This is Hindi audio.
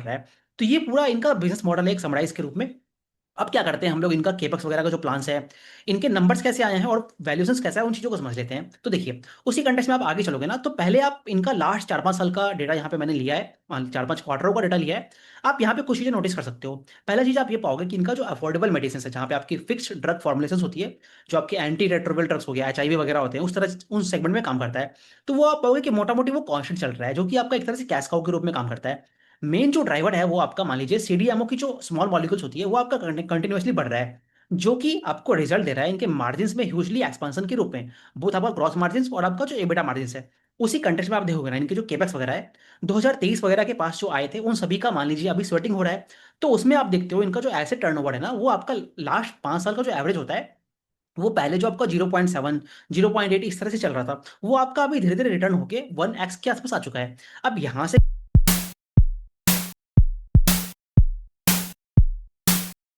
रहा है। तो ये पूरा इनका बिजनेस मॉडल है एक समराइज के रूप में। अब क्या करते हैं हम लोग, इनका केपक्स वगैरह का जो प्लान्स है, इनके नंबर्स कैसे आए हैं और वैल्यूएशंस कैसा है, उन चीज़ों को समझ लेते हैं। तो देखिए, उसी कंटेक्स्ट में आप आगे चलोगे ना, तो पहले आप इनका लास्ट 4-5 साल का डेटा यहाँ पे मैंने लिया है, 4-5 क्वार्टरों का डेटा लिया है। आप यहाँ पे कुछ चीज़ें नोटिस कर सकते हो। पहला चीज़ आप ये पाओगे कि इनका जो अफोर्डेबल मेडिसिन है, जहाँ पे आपकी फिक्स्ड ड्रग फॉर्मुलेशन होती है, जो आपके एंटी रेट्रोविरल ड्रग्स हो गया, HIV वगैरह होते हैं, उस तरह उन सेगमेंट में काम करता है। तो वो आप पाओगे कि मोटा मोटी वो कॉन्स्टेंट चल रहा है, जो कि आपका एक तरह से कैश काउ के रूप में काम करता है। मेन जो ड्राइवर है वो आपका मान लीजिए CDMO की जो स्मॉल मॉलिक्यूल्स होती है, वो आपका कंटिन्यूअसली बढ़ रहा है, जो कि आपको रिजल्ट दे रहा है इनके मार्जिन्स में ह्यूजली एक्सपेंशन के रूप में, बोथ आपका ग्रॉस मार्जिन्स और आपका जो एबिटा मार्जिन्स है। उसी कंटेक्स्ट में आप देखोगे ना, इनके जो केपेक्स वगैरह है 2023 वगैरह के पास जो आए थे, उन सभी का मान लीजिए अभी स्वेटिंग हो रहा है। तो उसमें आप देखते हो इनका जो एसेट टर्नओवर है ना, वो आपका लास्ट 5 साल का जो एवरेज होता है, वो पहले जो आपका 0.7, 0.8 इस तरह से चल रहा था, वो आपका अभी धीरे धीरे रिटर्न होके 1x के आसपास आ चुका है। अब यहाँ से